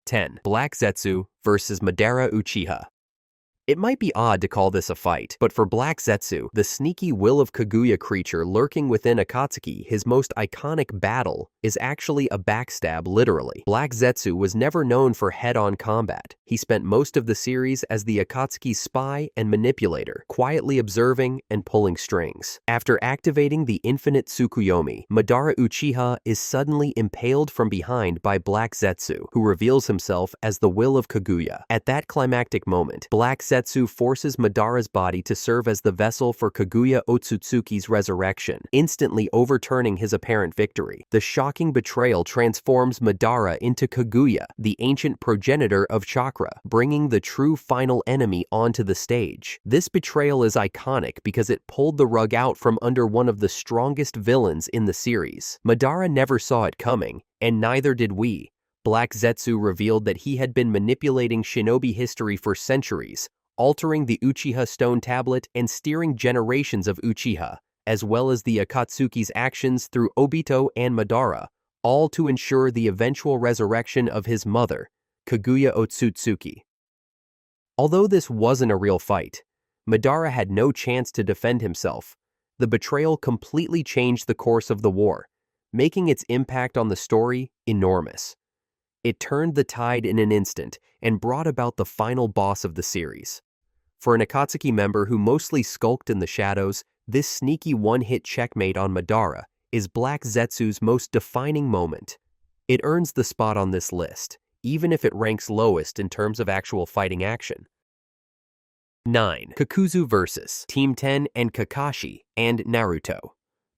10. Black Zetsu vs. Madara Uchiha. It might be odd to call this a fight, but for Black Zetsu, the sneaky will-of-Kaguya creature lurking within Akatsuki, his most iconic battle is actually a backstab, literally. Black Zetsu was never known for head-on combat. He spent most of the series as the Akatsuki's spy and manipulator, quietly observing and pulling strings. After activating the Infinite Tsukuyomi, Madara Uchiha is suddenly impaled from behind by Black Zetsu, who reveals himself as the will-of-Kaguya. At that climactic moment, Black Zetsu forces Madara's body to serve as the vessel for Kaguya Ōtsutsuki's resurrection, instantly overturning his apparent victory. The shocking betrayal transforms Madara into Kaguya, the ancient progenitor of chakra, bringing the true final enemy onto the stage. This betrayal is iconic because it pulled the rug out from under one of the strongest villains in the series. Madara never saw it coming, and neither did we. Black Zetsu revealed that he had been manipulating shinobi history for centuries, altering the Uchiha stone tablet and steering generations of Uchiha, as well as the Akatsuki's actions through Obito and Madara, all to ensure the eventual resurrection of his mother, Kaguya Ōtsutsuki. Although this wasn't a real fight, Madara had no chance to defend himself. The betrayal completely changed the course of the war, making its impact on the story enormous. It turned the tide in an instant and brought about the final boss of the series. For an Akatsuki member who mostly skulked in the shadows, this sneaky one-hit checkmate on Madara is Black Zetsu's most defining moment. It earns the spot on this list, even if it ranks lowest in terms of actual fighting action. 9. Kakuzu vs. Team 10 and Kakashi and Naruto.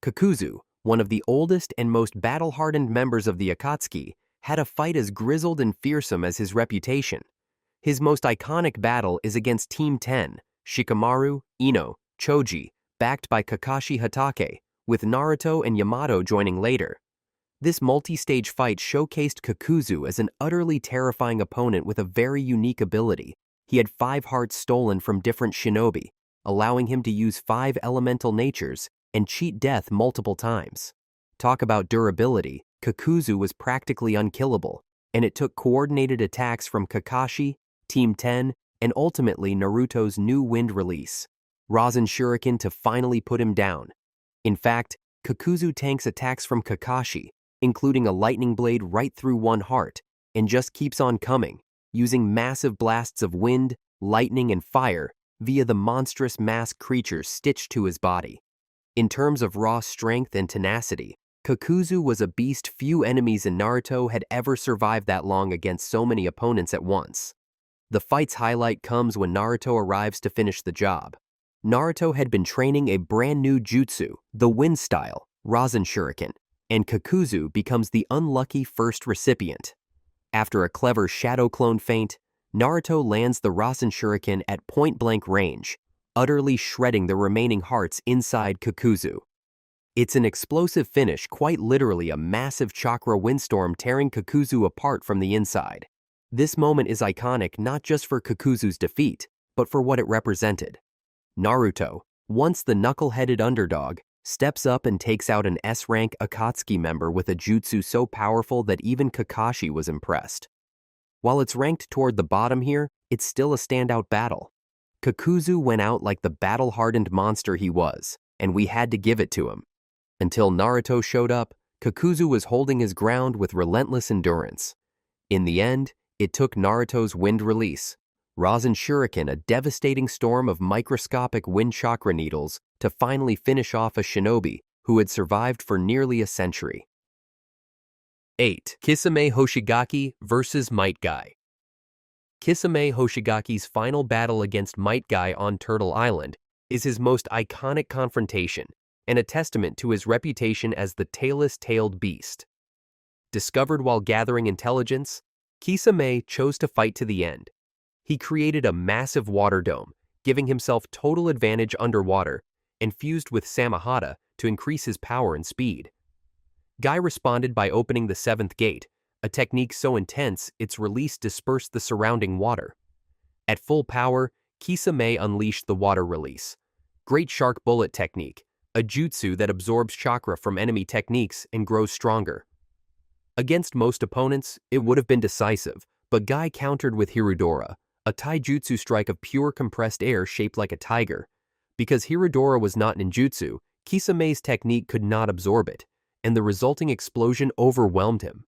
Kakuzu, one of the oldest and most battle-hardened members of the Akatsuki, had a fight as grizzled and fearsome as his reputation. His most iconic battle is against Team 10, Shikamaru, Ino, Choji, backed by Kakashi Hatake, with Naruto and Yamato joining later. This multi-stage fight showcased Kakuzu as an utterly terrifying opponent with a very unique ability. He had 5 hearts stolen from different shinobi, allowing him to use 5 elemental natures and cheat death multiple times. Talk about durability, Kakuzu was practically unkillable, and it took coordinated attacks from Kakashi, Team 10, and ultimately Naruto's new wind release, Rasen Shuriken, to finally put him down. In fact, Kakuzu tanks attacks from Kakashi, including a lightning blade right through one heart, and just keeps on coming, using massive blasts of wind, lightning, and fire via the monstrous masked creatures stitched to his body. In terms of raw strength and tenacity, Kakuzu was a beast. Few enemies in Naruto had ever survived that long against so many opponents at once. The fight's highlight comes when Naruto arrives to finish the job. Naruto had been training a brand new jutsu, the wind style, Rasen Shuriken, and Kakuzu becomes the unlucky first recipient. After a clever shadow clone feint, Naruto lands the Rasen Shuriken at point-blank range, utterly shredding the remaining hearts inside Kakuzu. It's an explosive finish, quite literally a massive chakra windstorm tearing Kakuzu apart from the inside. This moment is iconic not just for Kakuzu's defeat, but for what it represented. Naruto, once the knuckle-headed underdog, steps up and takes out an S-rank Akatsuki member with a jutsu so powerful that even Kakashi was impressed. While it's ranked toward the bottom here, it's still a standout battle. Kakuzu went out like the battle-hardened monster he was, and we had to give it to him. Until Naruto showed up, Kakuzu was holding his ground with relentless endurance. In the end, it took Naruto's wind release, Rasen Shuriken, a devastating storm of microscopic wind chakra needles, to finally finish off a shinobi who had survived for nearly a century. 8. Kisame Hoshigaki vs. Might Guy. Kisame Hoshigaki's final battle against Might Guy on Turtle Island is his most iconic confrontation, and a testament to his reputation as the tailless-tailed beast. Discovered while gathering intelligence, Kisame chose to fight to the end. He created a massive water dome, giving himself total advantage underwater, and fused with Samahata to increase his power and speed. Guy responded by opening the 7th gate, a technique so intense its release dispersed the surrounding water. At full power, Kisame unleashed the water release. Great Shark Bullet technique, a jutsu that absorbs chakra from enemy techniques and grows stronger. Against most opponents, it would have been decisive, but Guy countered with Hiradora, a taijutsu strike of pure compressed air shaped like a tiger. Because Hiradora was not ninjutsu, Kisame's technique could not absorb it, and the resulting explosion overwhelmed him.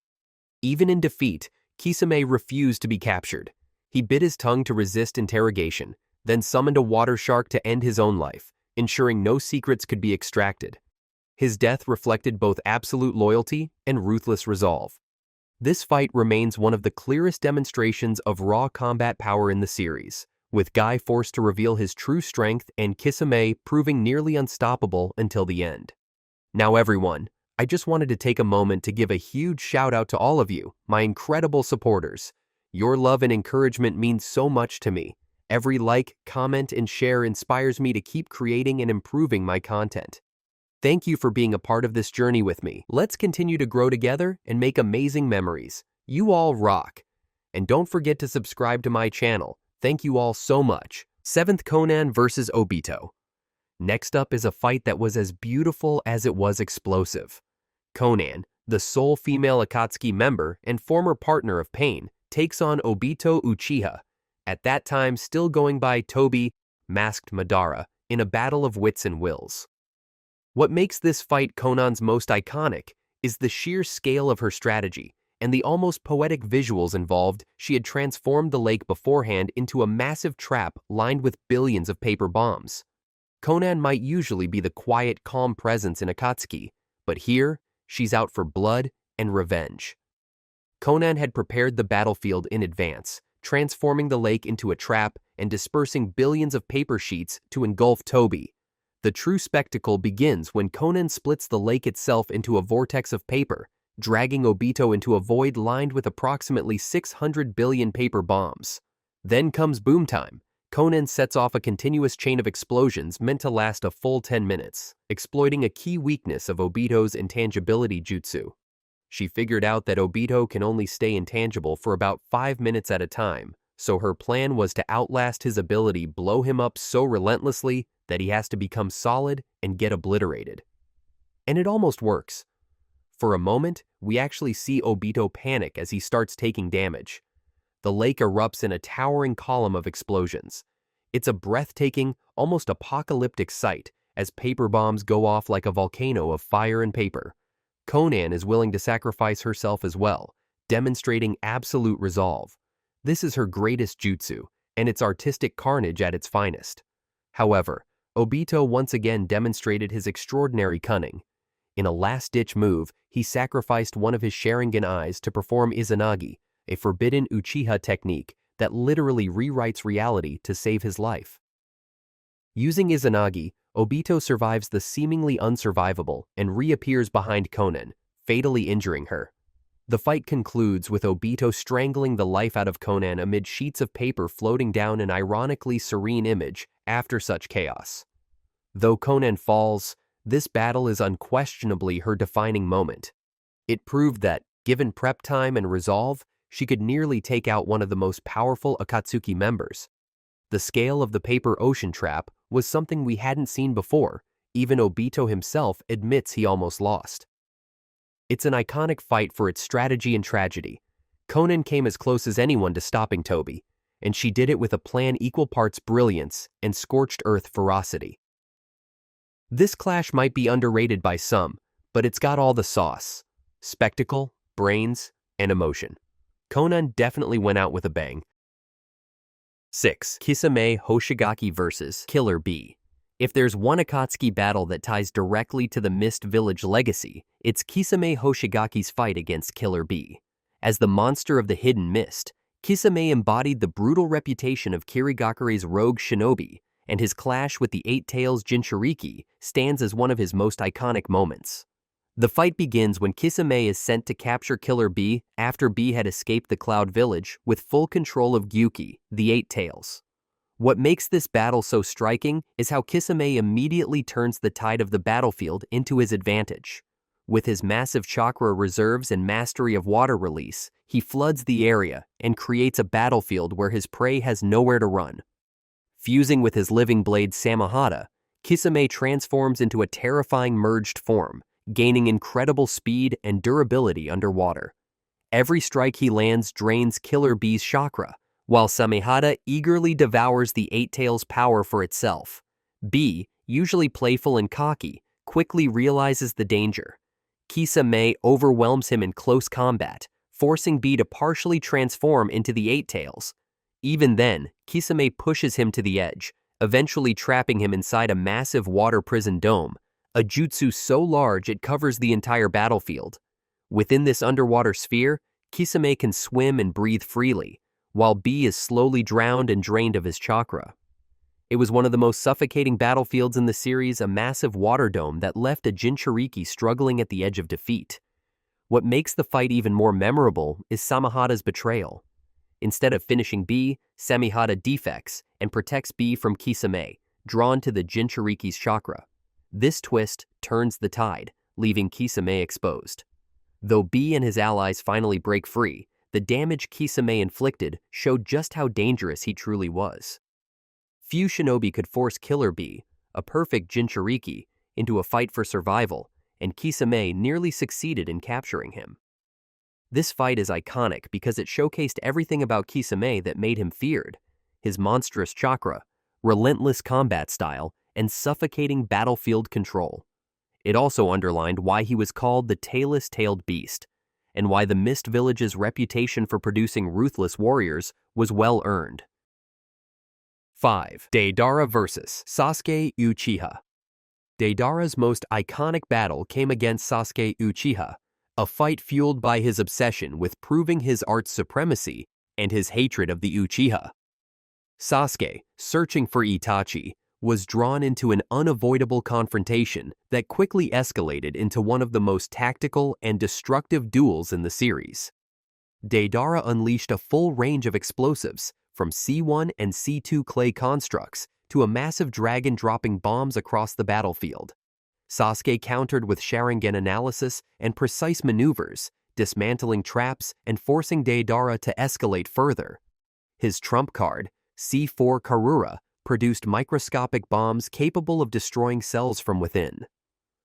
Even in defeat, Kisame refused to be captured. He bit his tongue to resist interrogation, then summoned a water shark to end his own life, ensuring no secrets could be extracted. His death reflected both absolute loyalty and ruthless resolve. This fight remains one of the clearest demonstrations of raw combat power in the series, with Guy forced to reveal his true strength and Kisame proving nearly unstoppable until the end. Now everyone, I just wanted to take a moment to give a huge shout out to all of you, my incredible supporters. Your love and encouragement means so much to me. Every like, comment, and share inspires me to keep creating and improving my content. Thank you for being a part of this journey with me. Let's continue to grow together and make amazing memories. You all rock. And don't forget to subscribe to my channel. Thank you all so much. 7th Konan vs. Obito. Next up is a fight that was as beautiful as it was explosive. Konan, the sole female Akatsuki member and former partner of Pain, takes on Obito Uchiha, at that time still going by Toby, masked Madara, in a battle of wits and wills. What makes this fight Konan's most iconic is the sheer scale of her strategy and the almost poetic visuals involved. She had transformed the lake beforehand into a massive trap lined with billions of paper bombs. Konan might usually be the quiet, calm presence in Akatsuki, but here, she's out for blood and revenge. Konan had prepared the battlefield in advance, transforming the lake into a trap and dispersing billions of paper sheets to engulf Toby. The true spectacle begins when Konan splits the lake itself into a vortex of paper, dragging Obito into a void lined with approximately 600 billion paper bombs. Then comes boom time. Konan sets off a continuous chain of explosions meant to last a full 10 minutes, exploiting a key weakness of Obito's intangibility jutsu. She figured out that Obito can only stay intangible for about 5 minutes at a time, so her plan was to outlast his ability, blow him up so relentlessly that he has to become solid and get obliterated. And it almost works. For a moment, we actually see Obito panic as he starts taking damage. The lake erupts in a towering column of explosions. It's a breathtaking, almost apocalyptic sight as paper bombs go off like a volcano of fire and paper. Konan is willing to sacrifice herself as well, demonstrating absolute resolve. This is her greatest jutsu, and it's artistic carnage at its finest. However, Obito once again demonstrated his extraordinary cunning. In a last-ditch move, he sacrificed one of his Sharingan eyes to perform Izanagi, a forbidden Uchiha technique that literally rewrites reality to save his life. Using Izanagi, Obito survives the seemingly unsurvivable and reappears behind Konan, fatally injuring her. The fight concludes with Obito strangling the life out of Konan amid sheets of paper floating down an ironically serene image after such chaos. Though Konan falls, this battle is unquestionably her defining moment. It proved that, given prep time and resolve, she could nearly take out one of the most powerful Akatsuki members. The scale of the paper ocean trap was something we hadn't seen before. Even Obito himself admits he almost lost. It's an iconic fight for its strategy and tragedy. Konan came as close as anyone to stopping Toby, and she did it with a plan equal parts brilliance and scorched earth ferocity. This clash might be underrated by some, but it's got all the sauce: spectacle, brains, and emotion. Konan definitely went out with a bang. 6. Kisame Hoshigaki vs. Killer Bee. If there's one Akatsuki battle that ties directly to the Mist Village legacy, it's Kisame Hoshigaki's fight against Killer Bee. As the monster of the hidden mist, Kisame embodied the brutal reputation of Kirigakure's rogue shinobi, and his clash with the Eight Tails Jinchuriki stands as one of his most iconic moments. The fight begins when Kisame is sent to capture Killer Bee after Bee had escaped the Cloud Village with full control of Gyuki, the Eight Tails. What makes this battle so striking is how Kisame immediately turns the tide of the battlefield into his advantage. With his massive chakra reserves and mastery of water release, he floods the area and creates a battlefield where his prey has nowhere to run. Fusing with his living blade Samahata, Kisame transforms into a terrifying merged form, gaining incredible speed and durability underwater. Every strike he lands drains Killer Bee's chakra, while Samehada eagerly devours the Eight Tails' power for itself. Bee, usually playful and cocky, quickly realizes the danger. Kisame overwhelms him in close combat, forcing Bee to partially transform into the Eight Tails. Even then, Kisame pushes him to the edge, eventually trapping him inside a massive water prison dome, a jutsu so large it covers the entire battlefield. Within this underwater sphere, Kisame can swim and breathe freely, while Bee is slowly drowned and drained of his chakra. It was one of the most suffocating battlefields in the series, a massive water dome that left a Jinchuriki struggling at the edge of defeat. What makes the fight even more memorable is Samehada's betrayal. Instead of finishing Bee, Samehada defects and protects Bee from Kisame, drawn to the Jinchuriki's chakra. This twist turns the tide, leaving Kisame exposed. Though Bee and his allies finally break free, the damage Kisame inflicted showed just how dangerous he truly was. Few shinobi could force Killer Bee, a perfect Jinchuriki, into a fight for survival, and Kisame nearly succeeded in capturing him. This fight is iconic because it showcased everything about Kisame that made him feared: his monstrous chakra, relentless combat style, and suffocating battlefield control. It also underlined why he was called the tailless-tailed beast, and why the Mist Village's reputation for producing ruthless warriors was well earned. 5. Deidara vs. Sasuke Uchiha. Deidara's most iconic battle came against Sasuke Uchiha, a fight fueled by his obsession with proving his art's supremacy and his hatred of the Uchiha. Sasuke, searching for Itachi, was drawn into an unavoidable confrontation that quickly escalated into one of the most tactical and destructive duels in the series. Deidara unleashed a full range of explosives, from C1 and C2 clay constructs to a massive dragon dropping bombs across the battlefield. Sasuke countered with Sharingan analysis and precise maneuvers, dismantling traps and forcing Deidara to escalate further. His trump card, C4 Karura, produced microscopic bombs capable of destroying cells from within.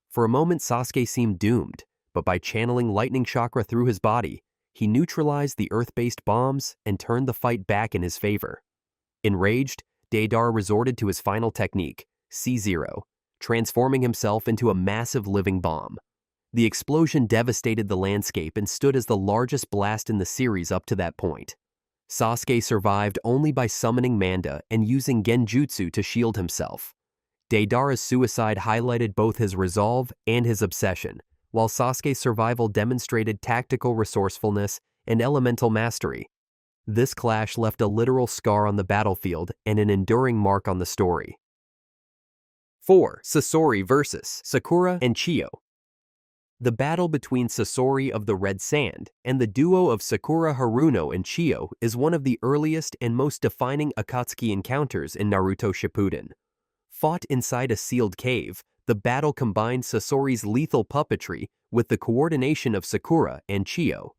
For a moment, Sasuke seemed doomed, but by channeling lightning chakra through his body, he neutralized the earth-based bombs and turned the fight back in his favor. Enraged, Deidara resorted to his final technique, C0, transforming himself into a massive living bomb. The explosion devastated the landscape and stood as the largest blast in the series up to that point. Sasuke survived only by summoning Manda and using Genjutsu to shield himself. Deidara's suicide highlighted both his resolve and his obsession, while Sasuke's survival demonstrated tactical resourcefulness and elemental mastery. This clash left a literal scar on the battlefield and an enduring mark on the story. 4. Sasori vs. Sakura and Chiyo. The battle between Sasori of the Red Sand and the duo of Sakura Haruno and Chiyo is one of the earliest and most defining Akatsuki encounters in Naruto Shippuden. Fought inside a sealed cave, the battle combined Sasori's lethal puppetry with the coordination of Sakura and Chiyo.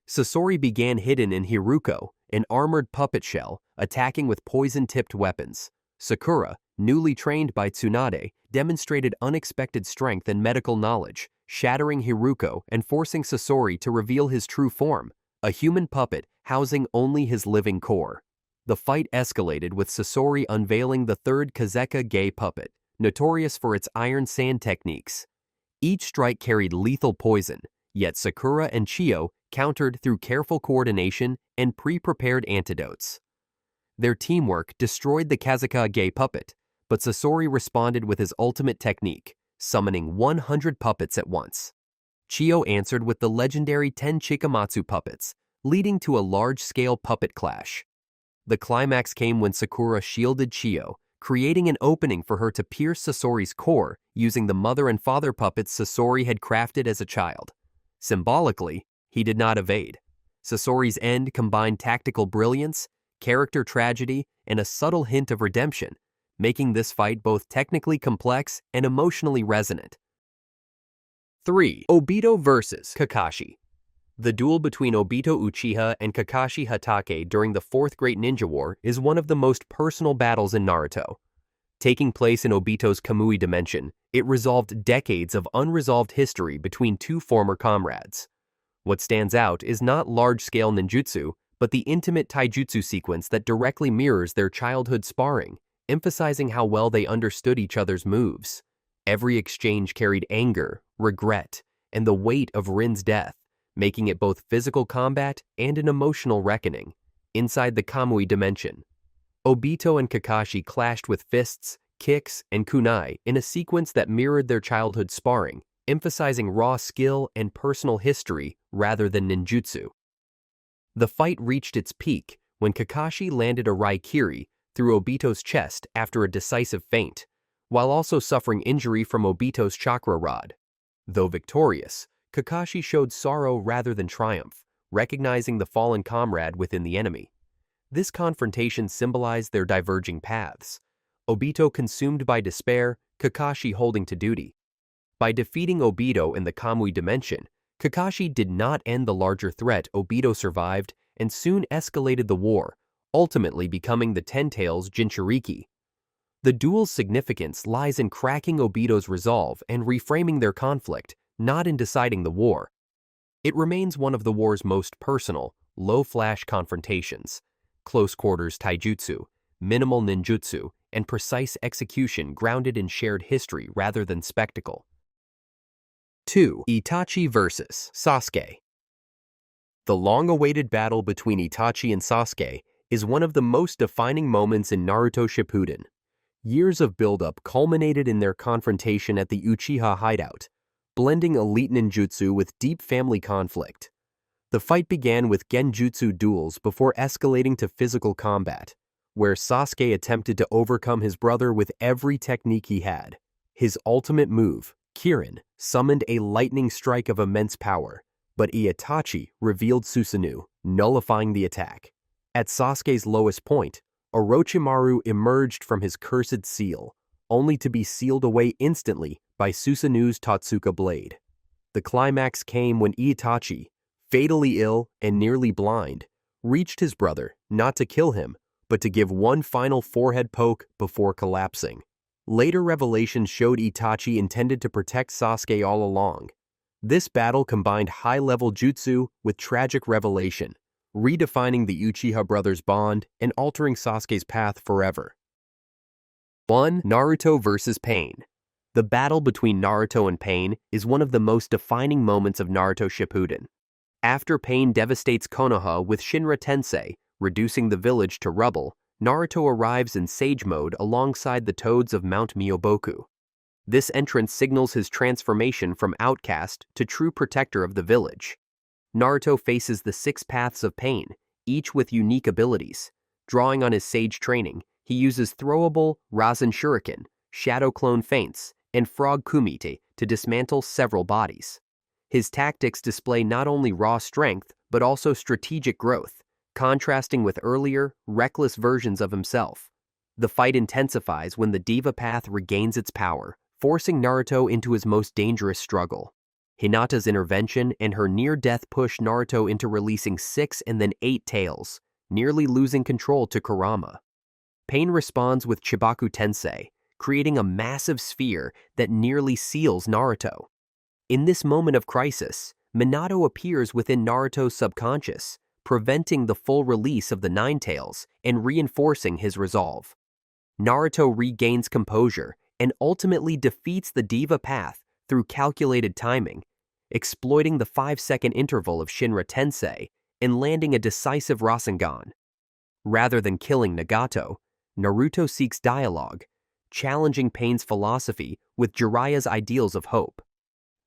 Sasori began hidden in Hiruko, an armored puppet shell, attacking with poison-tipped weapons. Sakura, newly trained by Tsunade, demonstrated unexpected strength and medical knowledge, shattering Hiruko and forcing Sasori to reveal his true form, a human puppet housing only his living core. The fight escalated with Sasori unveiling the third Kazeka Gay puppet, notorious for its iron sand techniques. Each strike carried lethal poison, yet Sakura and Chiyo countered through careful coordination and pre-prepared antidotes. Their teamwork destroyed the Kazeka Gay puppet, but Sasori responded with his ultimate technique, summoning 100 puppets at once. Chiyo answered with the legendary 10 Chikamatsu puppets, leading to a large-scale puppet clash. The climax came when Sakura shielded Chiyo, creating an opening for her to pierce Sasori's core using the mother and father puppets Sasori had crafted as a child. Symbolically, he did not evade. Sasori's end combined tactical brilliance, character tragedy, and a subtle hint of redemption, making this fight both technically complex and emotionally resonant. 3. Obito vs. Kakashi. The duel between Obito Uchiha and Kakashi Hatake during the Fourth Great Ninja War is one of the most personal battles in Naruto. Taking place in Obito's Kamui dimension, it resolved decades of unresolved history between two former comrades. What stands out is not large-scale ninjutsu, but the intimate taijutsu sequence that directly mirrors their childhood sparring, emphasizing how well they understood each other's moves. Every exchange carried anger, regret, and the weight of Rin's death, making it both physical combat and an emotional reckoning. Inside the Kamui dimension, Obito and Kakashi clashed with fists, kicks, and kunai in a sequence that mirrored their childhood sparring, emphasizing raw skill and personal history rather than ninjutsu. The fight reached its peak when Kakashi landed a Raikiri through Obito's chest after a decisive feint, while also suffering injury from Obito's chakra rod. Though victorious, Kakashi showed sorrow rather than triumph, recognizing the fallen comrade within the enemy. This confrontation symbolized their diverging paths, Obito consumed by despair, Kakashi holding to duty. By defeating Obito in the Kamui dimension, Kakashi did not end the larger threat. Obito survived and soon escalated the war, ultimately becoming the Ten Tails Jinchuriki. The duel's significance lies in cracking Obito's resolve and reframing their conflict, not in deciding the war. It remains one of the war's most personal, low-flash confrontations. Close-quarters taijutsu, minimal ninjutsu, and precise execution grounded in shared history rather than spectacle. 2. Itachi vs. Sasuke. The long-awaited battle between Itachi and Sasuke is one of the most defining moments in Naruto Shippuden. Years of build-up culminated in their confrontation at the Uchiha hideout, blending elite ninjutsu with deep family conflict. The fight began with genjutsu duels before escalating to physical combat, where Sasuke attempted to overcome his brother with every technique he had. His ultimate move, Kirin, summoned a lightning strike of immense power, but Itachi revealed Susanoo, nullifying the attack. At Sasuke's lowest point, Orochimaru emerged from his cursed seal, only to be sealed away instantly by Susanoo's Totsuka blade. The climax came when Itachi, fatally ill and nearly blind, reached his brother not to kill him, but to give one final forehead poke before collapsing. Later revelations showed Itachi intended to protect Sasuke all along. This battle combined high-level jutsu with tragic revelation, redefining the Uchiha brothers' bond and altering Sasuke's path forever. 1. Naruto vs. Pain. The battle between Naruto and Pain is one of the most defining moments of Naruto Shippuden. After Pain devastates Konoha with Shinra Tensei, reducing the village to rubble, Naruto arrives in Sage Mode alongside the Toads of Mount Myoboku. This entrance signals his transformation from outcast to true protector of the village. Naruto faces the 6 paths of pain, each with unique abilities. Drawing on his Sage training, he uses throwable Rasen Shuriken, Shadow Clone feints, and Frog Kumite to dismantle several bodies. His tactics display not only raw strength, but also strategic growth, contrasting with earlier, reckless versions of himself. The fight intensifies when the Diva Path regains its power, forcing Naruto into his most dangerous struggle. Hinata's intervention and her near-death push Naruto into releasing 6 and then 8 tails, nearly losing control to Kurama. Pain responds with Chibaku Tensei, creating a massive sphere that nearly seals Naruto. In this moment of crisis, Minato appears within Naruto's subconscious, preventing the full release of the 9 tails and reinforcing his resolve. Naruto regains composure and ultimately defeats the Diva Path through calculated timing, exploiting the 5-second interval of Shinra Tensei and landing a decisive Rasengan. Rather than killing Nagato, Naruto seeks dialogue, challenging Pain's philosophy with Jiraiya's ideals of hope.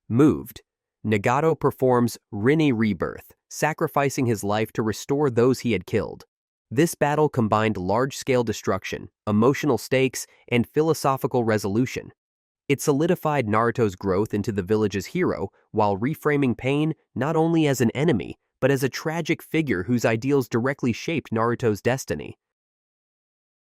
Moved, Nagato performs Rinne Rebirth, sacrificing his life to restore those he had killed. This battle combined large-scale destruction, emotional stakes, and philosophical resolution. It solidified Naruto's growth into the village's hero while reframing Pain not only as an enemy, but as a tragic figure whose ideals directly shaped Naruto's destiny.